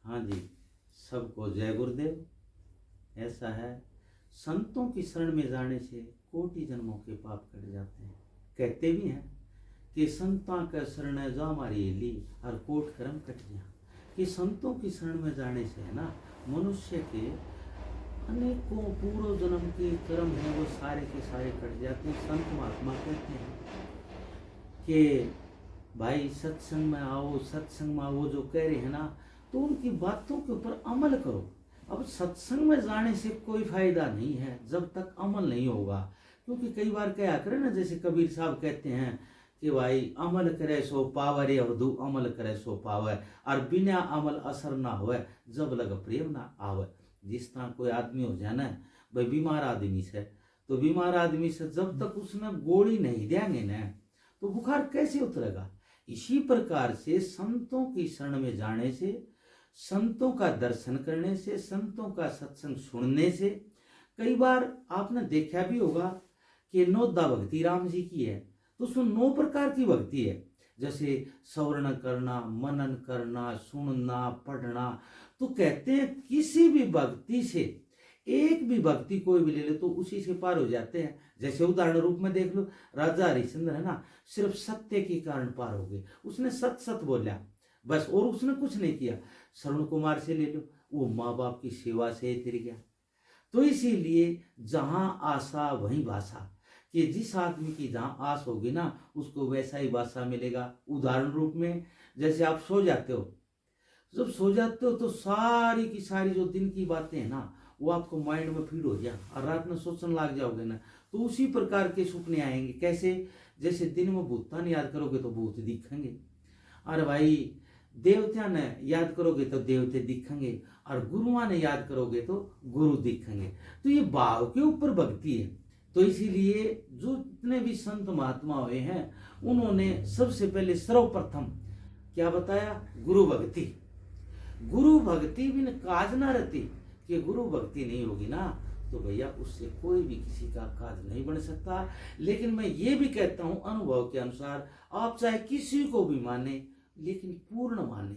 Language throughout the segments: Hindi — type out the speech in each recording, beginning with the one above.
हाँ जी, सबको जय गुरुदेव। ऐसा है, संतों की शरण में जाने से कोटि जन्मों के पाप कट जाते हैं। कहते भी हैं कि संतां का शरण जो हमारी ली हर कोट कर्म कट गया। कि संतों की शरण में जाने से है ना, मनुष्य के अनेकों पूर्व जन्म के कर्म हैं वो सारे के सारे कट जाते हैं। संत महात्मा कहते हैं कि भाई सत्संग में आओ, सत्संग में आओ, जो कह रहे हैं ना, तो उनकी बातों के ऊपर अमल करो। अब सत्संग में जाने से कोई फायदा नहीं है जब तक अमल नहीं होगा। क्योंकि कई बार क्या करे ना, जैसे कबीर साहब कहते हैं कि भाई अमल करे सो पावर, अवधु अमल करे सो पावर, और बिना अमल असर ना होए, जब लग प्रेम ना आवे। जिस तरह कोई आदमी हो जाए ना, भाई बीमार आदमी से, तो बीमार आदमी से जब तक उसने गोली नहीं देंगे ना, तो बुखार कैसे उतरेगा। इसी प्रकार से संतों की शरण में जाने से, संतों का दर्शन करने से, संतों का सत्संग सुनने से, कई बार आपने देखा भी होगा कि नौदा भक्ति राम जी की है, तो उसमें 9 प्रकार की भक्ति है। जैसे श्रवण करना, मनन करना, सुनना, पढ़ना। तो कहते हैं किसी भी भक्ति से, एक भी भक्ति कोई भी ले ले तो उसी से पार हो जाते हैं। जैसे उदाहरण रूप में देख लो, राजा हरिश्चंद्र है ना, सिर्फ सत्य के कारण पार हो गए। उसने सत सत बोला बस, और उसने कुछ नहीं किया। श्रवण कुमार से ले लो, वो माँ बाप की सेवा से तिर गया। तो इसीलिए जहां आशा वहीं भाषा, कि जिस आदमी की जहां आस होगी ना, उसको वैसा ही भाषा मिलेगा। उदाहरण रूप में, जैसे आप सो जाते हो, जब सो जाते हो तो सारी की सारी जो दिन की बातें हैं ना, वो आपको माइंड में फीड हो गया, और रात में सोचने लग जाओगे ना, तो उसी प्रकार के सपने आएंगे। कैसे? जैसे दिन में भूतान याद करोगे तो भूत दिखेंगे, और भाई देवता ने याद करोगे तो देवते दिखेंगे, और गुरुआ ने याद करोगे तो गुरु दिखेंगे। तो ये भाव के ऊपर भक्ति है। तो इसीलिए जो जितने भी संत महात्मा हुए हैं, उन्होंने सबसे पहले सर्वप्रथम क्या बताया? गुरु भक्ति। गुरु भक्ति बिन काज न रहती, कि गुरु भक्ति नहीं होगी ना, तो भैया उससे कोई भी किसी का काज नहीं बन सकता। लेकिन मैं ये भी कहता हूं अनुभव के अनुसार, आप चाहे किसी को भी माने, लेकिन पूर्ण माने।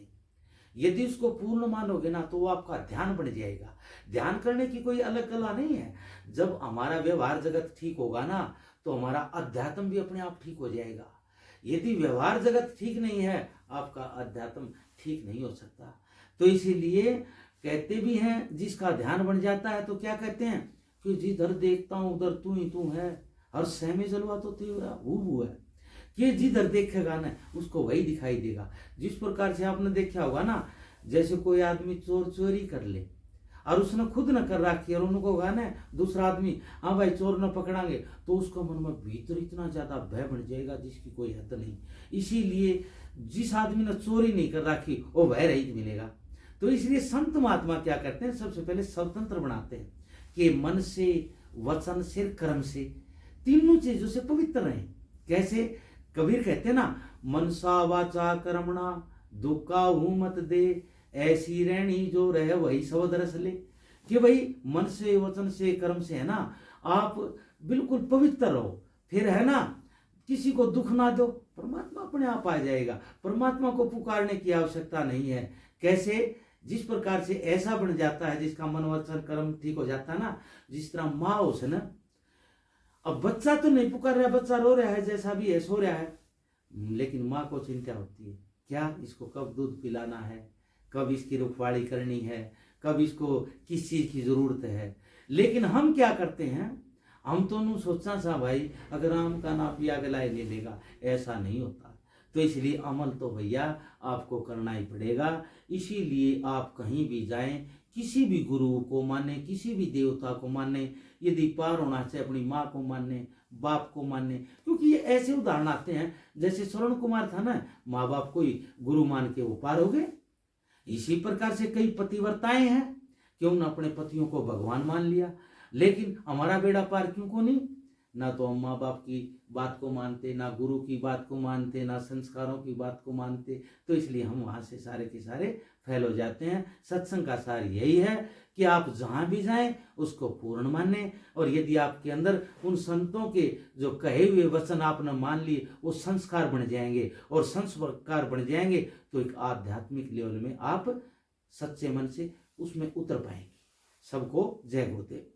यदि उसको पूर्ण मानोगे ना, तो वो आपका ध्यान बन जाएगा। ध्यान करने की कोई अलग कला नहीं है। जब हमारा व्यवहार जगत ठीक होगा ना, तो हमारा अध्यात्म भी अपने आप ठीक हो जाएगा। यदि व्यवहार जगत ठीक नहीं है, आपका अध्यात्म ठीक नहीं हो सकता। तो इसीलिए कहते भी हैं, जिसका ध्यान बन जाता है तो क्या कहते हैं कि जिधर देखता हूं उधर तू ही तू है, हर सहमे जलवा तो तेरा हूबू है। कि जिधर देखेगा ना, उसको वही दिखाई देगा। जिस प्रकार से आपने देखा होगा ना, जैसे कोई आदमी चोर चोरी कर ले, और उसने खुद न कर रखी, और उनको होगा ना दूसरा आदमी, हाँ भाई चोर न पकड़ांगे, तो उसका मन में भीतर इतना ज्यादा भय बढ़ जाएगा जिसकी कोई हद नहीं। इसीलिए जिस आदमी ने चोरी नहीं कर रखी, वो भय रहित मिलेगा। तो इसलिए संत महात्मा क्या करते हैं, सबसे पहले स्वतंत्र बनाते हैं कि मन से, वचन से, कर्म से, तीनों चीजों से पवित्र रहे। कैसे? कबीर कहते हैं ना, मनसा वाचा कर्मणा दुखा हूं मत दे, ऐसी रहनी जो रहे वही सब रस ले। कि भाई मन से, वचन से, कर्म से है ना, आप बिल्कुल पवित्र रहो। फिर है ना, किसी को दुख ना दो, परमात्मा अपने आप आ जाएगा। परमात्मा को पुकारने की आवश्यकता नहीं है। कैसे? जिस प्रकार से ऐसा बन जाता है जिसका मन, वचन, कर्म ठीक हो जाता है ना, जिस तरह माँ हो से ना, अब बच्चा तो नहीं पुकार रहा, बच्चा रो रहा है, जैसा भी है, सो रहा है, लेकिन माँ को चिंता होती है, क्या इसको कब दूध पिलाना है, कब इसकी रखवाली करनी है, कब इसको किस चीज की जरूरत है। लेकिन हम क्या करते हैं, हम तो नहीं सोचना सा भाई अगर आम का ना पिया गलाए ले लेगा, ऐसा नहीं होता। तो इसलिए अमल तो भैया आपको करना ही पड़ेगा। इसीलिए आप कहीं भी जाएं, किसी भी गुरु को माने, किसी भी देवता को माने, यदि पार होना चाहिए अपनी माँ को माने, बाप को माने। क्योंकि ये ऐसे उदाहरण आते हैं, जैसे श्रवण कुमार था ना, माँ बाप को ही गुरु मान के वो पार हो गए। इसी प्रकार से कई पतिव्रताएं हैं कि उन्होंने अपने पतियों को भगवान मान लिया। लेकिन हमारा बेड़ा पार क्यों को नहीं? ना तो हम माँ बाप की बात को मानते, ना गुरु की बात को मानते, ना संस्कारों की बात को मानते। तो इसलिए हम वहां से सारे के सारे फैल हो जाते हैं। सत्संग का सार यही है कि आप जहां भी जाएं उसको पूर्ण माने, और यदि आपके अंदर उन संतों के जो कहे हुए वचन आपने मान लिए, वो संस्कार बन जाएंगे, और संस्कार बन जाएंगे तो एक आध्यात्मिक लेवल में आप सच्चे मन से उसमें उतर पाएंगी। सबको जय गुरुदेव।